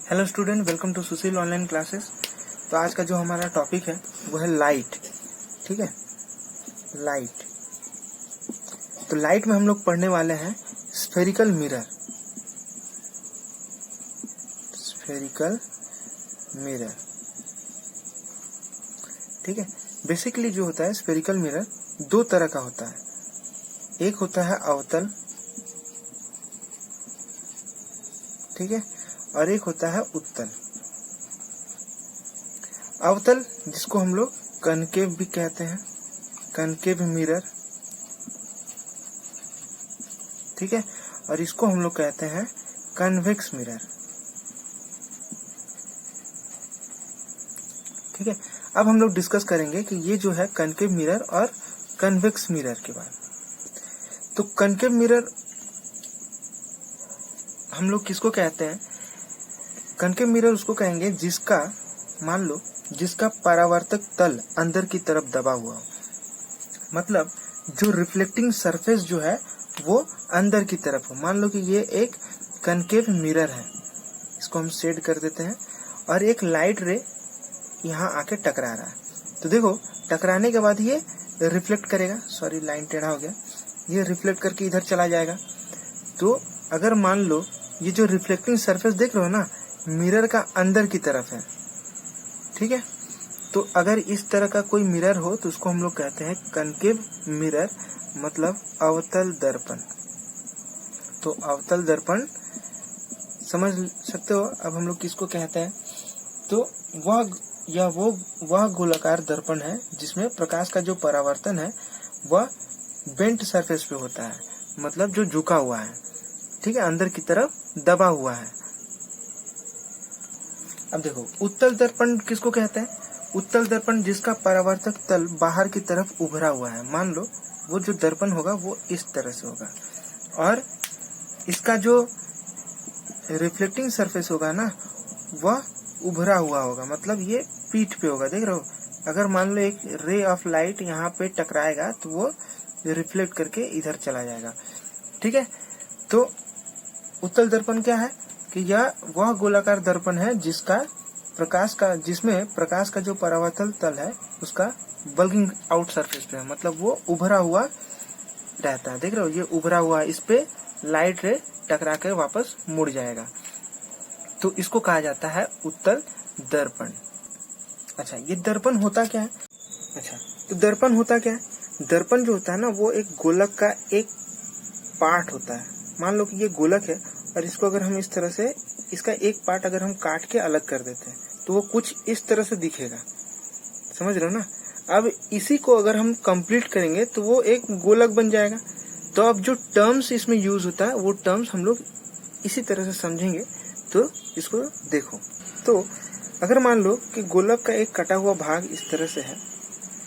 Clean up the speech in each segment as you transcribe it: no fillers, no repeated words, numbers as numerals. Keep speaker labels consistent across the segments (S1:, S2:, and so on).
S1: Hello student, welcome to Sushil online classes. तो आज का जो हमारा टॉपिक है वो है लाइट। ठीक है, लाइट। तो लाइट में हम लोग पढ़ने वाले हैं स्फेरिकल मिरर। स्फेरिकल मिरर, ठीक है। बेसिकली जो होता है स्फेरिकल मिरर दो तरह का होता है। एक होता है अवतल, ठीक है, और एक होता है उत्तल। अवतल जिसको हम लोग कनकेव भी कहते हैं, कनकेव मिरर, ठीक है, और इसको हम लोग कहते हैं कन्वेक्स मिरर। ठीक है, अब हम लोग डिस्कस करेंगे कि ये जो है कनकेव मिरर और कन्वेक्स मिरर के बारे में। तो कनकेव मिरर हम लोग किसको कहते हैं? कनकेव मिरर उसको कहेंगे जिसका, मान लो, जिसका परावर्तक तल अंदर की तरफ दबा हुआ हो। मतलब जो रिफ्लेक्टिंग सरफेस जो है वो अंदर की तरफ हो। मान लो कि ये एक कनकेव मिरर है, इसको हम शेड कर देते हैं, और एक लाइट रे यहाँ आके टकरा रहा है। तो देखो, टकराने के बाद ये रिफ्लेक्ट करेगा। सॉरी, लाइन टेढ़ा हो गया। ये रिफ्लेक्ट करके इधर चला जाएगा। तो अगर मान लो ये जो रिफ्लेक्टिंग सरफेस देख रहे हो ना, मिरर का अंदर की तरफ है, ठीक है। तो अगर इस तरह का कोई मिरर हो तो उसको हम लोग कहते हैं कनकेव मिरर, मतलब अवतल दर्पण। तो अवतल दर्पण समझ सकते हो। अब हम लोग किसको कहते हैं? तो वह गोलाकार दर्पण है जिसमें प्रकाश का जो परावर्तन है वह बेंट सरफेस पे होता है, मतलब जो झुका हुआ है, ठीक है, अंदर की तरफ दबा हुआ है। अब देखो, उत्तल दर्पण किसको कहते हैं? उत्तल दर्पण जिसका परावर्तक तल बाहर की तरफ उभरा हुआ है। मान लो वो जो दर्पण होगा वो इस तरह से होगा, और इसका जो रिफ्लेक्टिंग सरफेस होगा ना वह उभरा हुआ होगा, मतलब ये पीठ पे होगा। देख रहे हो, अगर मान लो एक रे ऑफ लाइट यहाँ पे टकराएगा तो वो रिफ्लेक्ट करके इधर चला जाएगा, ठीक है। तो उत्तल दर्पण क्या है कि यह वह गोलाकार दर्पण है जिसमें प्रकाश का जो परावर्तन तल है उसका बल्गिंग आउट सरफेस पे है, मतलब वो उभरा हुआ रहता है। देख रहे हो, ये उभरा हुआ है, इस पे लाइट रे टकरा कर वापस मुड़ जाएगा। तो इसको कहा जाता है उत्तल दर्पण। अच्छा, ये दर्पण होता क्या है? अच्छा, तो दर्पण होता क्या है? दर्पण जो होता है ना वो एक गोलक का एक पार्ट होता है। मान लो कि ये गोलक है, और इसको अगर हम इस तरह से, इसका एक पार्ट अगर हम काट के अलग कर देते हैं तो वो कुछ इस तरह से दिखेगा। समझ रहे हो ना? अब इसी को अगर हम कंप्लीट करेंगे तो वो एक गोलक बन जाएगा। तो अब जो टर्म्स इसमें यूज होता है वो टर्म्स हम लोग इसी तरह से समझेंगे। तो इसको देखो, तो अगर मान लो कि गोलक का एक कटा हुआ भाग इस तरह से है,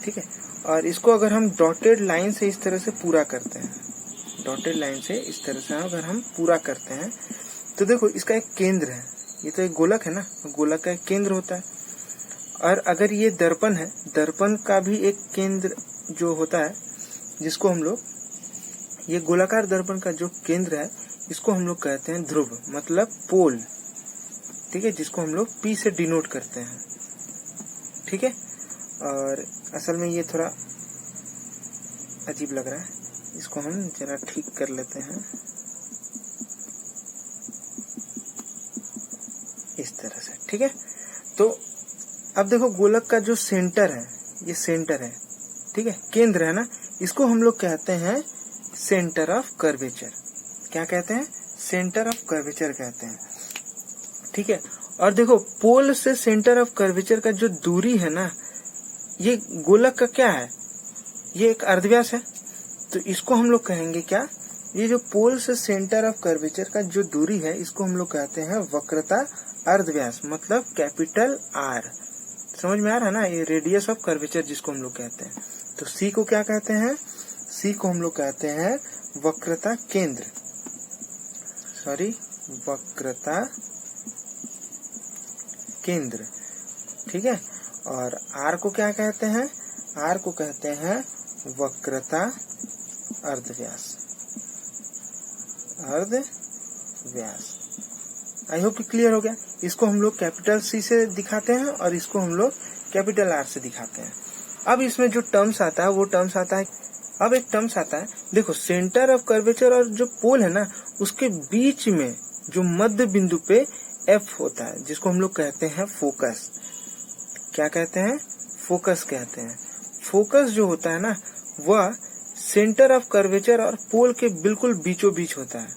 S1: ठीक है, और इसको अगर हम डॉटेड लाइन से इस तरह से पूरा करते हैं, डॉटेड लाइन से इस तरह से अगर हम पूरा करते हैं तो देखो इसका एक केंद्र है। ये तो एक गोलक है ना, गोलक का एक केंद्र होता है। और अगर ये दर्पण है, दर्पण का भी एक केंद्र जो होता है, जिसको हम लोग, ये गोलाकार दर्पण का जो केंद्र है इसको हम लोग कहते हैं ध्रुव, मतलब पोल, ठीक है, जिसको हम लोग P से डिनोट करते हैं, ठीक है। और असल में ये थोड़ा अजीब लग रहा है, इसको हम जरा ठीक कर लेते हैं इस तरह से, ठीक है। तो अब देखो, गोलक का जो सेंटर है, ये सेंटर है, ठीक है, केंद्र है ना, इसको हम लोग कहते हैं सेंटर ऑफ कर्वेचर। क्या कहते हैं? सेंटर ऑफ कर्वेचर कहते हैं, ठीक है। और देखो, पोल से सेंटर ऑफ कर्वेचर का जो दूरी है ना, ये गोलक का क्या है? ये एक अर्धव्यास है। तो इसको हम लोग कहेंगे क्या? ये जो पोल से सेंटर ऑफ कर्वेचर का जो दूरी है इसको हम लोग कहते हैं वक्रता अर्धव्यास, मतलब कैपिटल R। समझ में आ रहा है ना? ये रेडियस ऑफ कर्वेचर जिसको हम लोग कहते हैं। तो C को क्या कहते हैं? C को हम लोग कहते हैं वक्रता केंद्र, सॉरी, वक्रता केंद्र, ठीक है। और R को क्या कहते हैं? R को कहते हैं वक्रता अर्धव्यास, अर्धव्यास। आई होप कि क्लियर हो गया। इसको हम लोग कैपिटल सी से दिखाते हैं और इसको हम लोग कैपिटल आर से दिखाते हैं। अब इसमें जो टर्म्स आता है वो टर्म्स आता है, अब एक टर्म्स आता है, देखो सेंटर ऑफ कर्वेचर और जो पोल है ना उसके बीच में जो मध्य बिंदु पे एफ होता है जिसको हम लोग कहते हैं फोकस। क्या कहते हैं? फोकस कहते हैं। फोकस जो होता है ना वह सेंटर ऑफ कर्वेचर और पोल के बिल्कुल बीचों बीच होता है।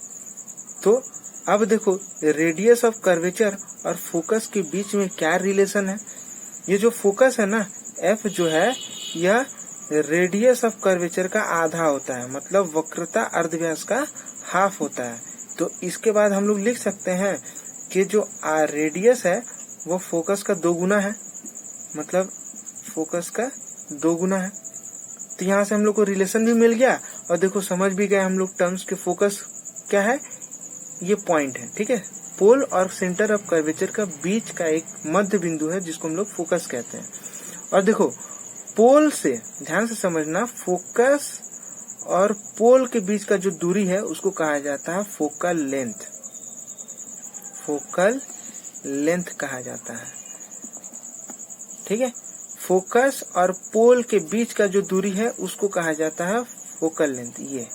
S1: तो अब देखो रेडियस ऑफ कर्वेचर और फोकस के बीच में क्या रिलेशन है। ये जो फोकस है ना एफ जो है यह रेडियस ऑफ कर्वेचर का आधा होता है, मतलब वक्रता अर्धव्यास का हाफ होता है। तो इसके बाद हम लोग लिख सकते हैं कि जो रेडियस है वो फोकस का 2 गुना है, मतलब फोकस का 2 गुना है। तो यहाँ से हम लोग को रिलेशन भी मिल गया और देखो समझ भी गए हम लोग टर्म्स के फोकस क्या है, ये पॉइंट है, ठीक है। पोल और सेंटर ऑफ कर्वेचर का बीच का एक मध्य बिंदु है जिसको हम लोग फोकस कहते हैं। और देखो पोल से, ध्यान से समझना, फोकस और पोल के बीच का जो दूरी है उसको कहा जाता है फोकल लेंथ। फोकल लेंथ कहा जाता है, ठीक है। फोकस और पोल के बीच का जो दूरी है उसको कहा जाता है फोकल लेंथ, ये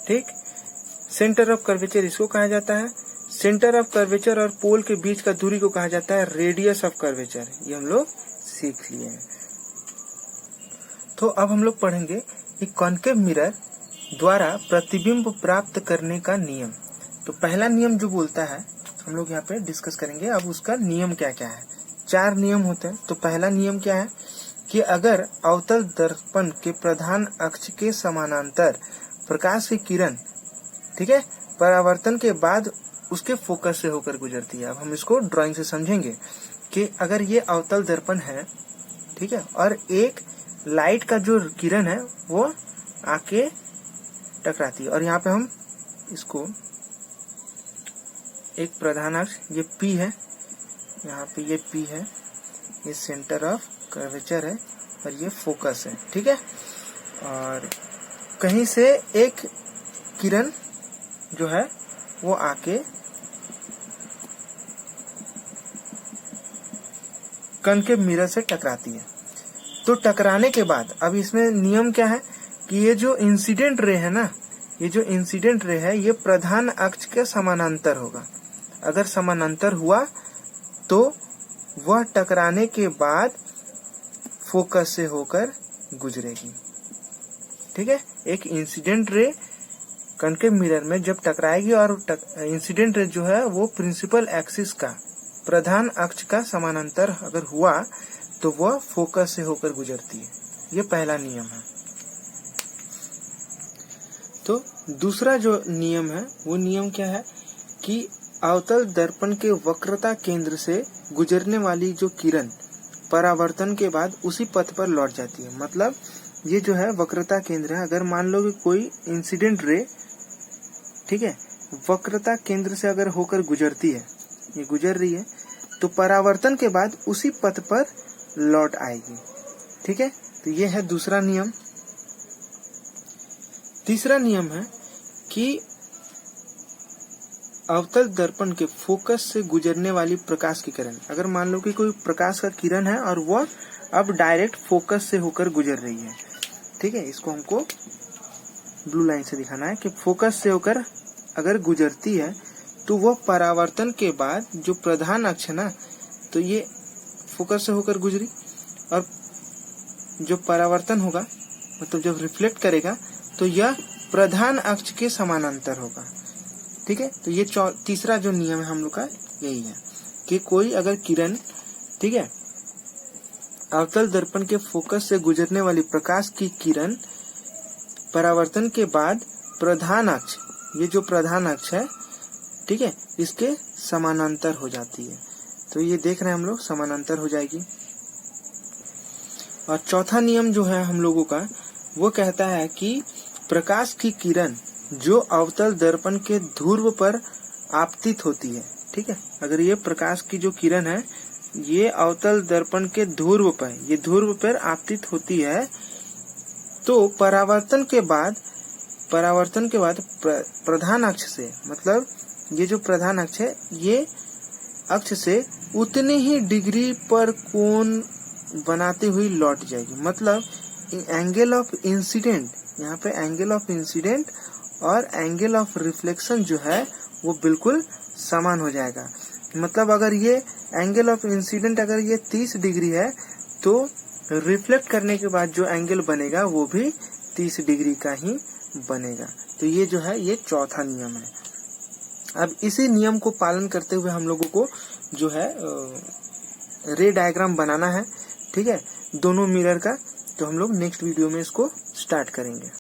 S1: ठीक। सेंटर ऑफ कर्वेचर इसको कहा जाता है। सेंटर ऑफ कर्वेचर और पोल के बीच का दूरी को कहा जाता है रेडियस ऑफ कर्वेचर। ये हम लोग सीख लिए हैं। तो अब हम लोग पढ़ेंगे एक कॉन्केव मिरर द्वारा प्रतिबिंब प्राप्त करने का नियम। तो पहला नियम जो बोलता है हम लोग यहाँ पे डिस्कस करेंगे। अब उसका नियम क्या क्या है, 4 नियम होते हैं। तो पहला नियम क्या है कि अगर अवतल दर्पण के प्रधान अक्ष के समानांतर प्रकाश की किरण, ठीक है, परावर्तन के बाद उसके फोकस से होकर गुजरती है। अब हम इसको ड्राइंग से समझेंगे कि अगर ये अवतल दर्पण है, ठीक है, और एक लाइट का जो किरण है वो आके टकराती है और यहाँ पे हम इसको एक प्रधान अक्ष, ये P है, यहाँ पे ये P है, ये सेंटर ऑफ कर्वेचर है और ये फोकस है, ठीक है। और कहीं से एक किरण जो है वो आके कॉन्केव मिरर से टकराती है। तो टकराने के बाद अब इसमें नियम क्या है कि ये जो इंसिडेंट रे है ना, ये जो इंसिडेंट रे है ये प्रधान अक्ष के समानांतर होगा। अगर समानांतर हुआ तो वह टकराने के बाद फोकस से होकर गुजरेगी, ठीक है। एक इंसिडेंट रे कॉन्केव मिरर में जब टकराएगी और इंसिडेंट रे जो है वो प्रिंसिपल एक्सिस का, प्रधान अक्ष का समानांतर अगर हुआ तो वह फोकस से होकर गुजरती है। ये पहला नियम है। तो दूसरा जो नियम है वो नियम क्या है कि अवतल दर्पण के वक्रता केंद्र से गुजरने वाली जो किरण परावर्तन के बाद उसी पथ पर लौट जाती है। मतलब ये जो है वक्रता केंद्र है। अगर मान लो कि कोई इंसिडेंट रे, ठीक है, वक्रता केंद्र से अगर होकर गुजरती है, ये गुजर रही है, तो परावर्तन के बाद उसी पथ पर लौट आएगी, ठीक है। तो ये है दूसरा नियम। तीसरा नियम है कि अवतल दर्पण के फोकस से गुजरने वाली प्रकाश की किरण, अगर मान लो कि कोई प्रकाश का किरण है और वह अब डायरेक्ट फोकस से होकर गुजर रही है, ठीक है, इसको हमको ब्लू लाइन से दिखाना है कि फोकस से होकर अगर गुजरती है तो वह परावर्तन के बाद जो प्रधान अक्ष है ना, तो ये फोकस से होकर गुजरी और जो परावर्तन होगा, मतलब जब रिफ्लेक्ट करेगा तो यह प्रधान अक्ष के समानांतर होगा, ठीक है। तो ये तीसरा जो नियम है हम लोग का यही है कि कोई अगर किरण, ठीक है, अवतल दर्पण के फोकस से गुजरने वाली प्रकाश की किरण परावर्तन के बाद प्रधान अक्ष, ये जो प्रधान अक्ष है, ठीक है, इसके समानांतर हो जाती है। तो ये देख रहे हैं हम लोग, समानांतर हो जाएगी। और चौथा नियम जो है हम लोगों का वो कहता है कि प्रकाश की किरण जो अवतल दर्पण के ध्रुव पर आपतित होती है, ठीक है, अगर ये प्रकाश की जो किरण है ये अवतल दर्पण के ध्रुव पर, ये ध्रुव पर आपतित होती है, तो परावर्तन के बाद प्रधान अक्ष से, मतलब ये जो प्रधान अक्ष है ये अक्ष से उतने ही डिग्री पर कोण बनाते हुए लौट जाएगी। मतलब एंगल ऑफ इंसिडेंट, यहाँ पे एंगल ऑफ इंसिडेंट और एंगल ऑफ रिफ्लेक्शन जो है वो बिल्कुल समान हो जाएगा। मतलब अगर ये एंगल ऑफ इंसिडेंट अगर ये 30 डिग्री है तो रिफ्लेक्ट करने के बाद जो एंगल बनेगा वो भी 30 डिग्री का ही बनेगा। तो ये जो है ये चौथा नियम है। अब इसी नियम को पालन करते हुए हम लोगों को जो है रे डायग्राम बनाना है, ठीक है, दोनों मिरर का। तो हम लोग नेक्स्ट वीडियो में इसको स्टार्ट करेंगे।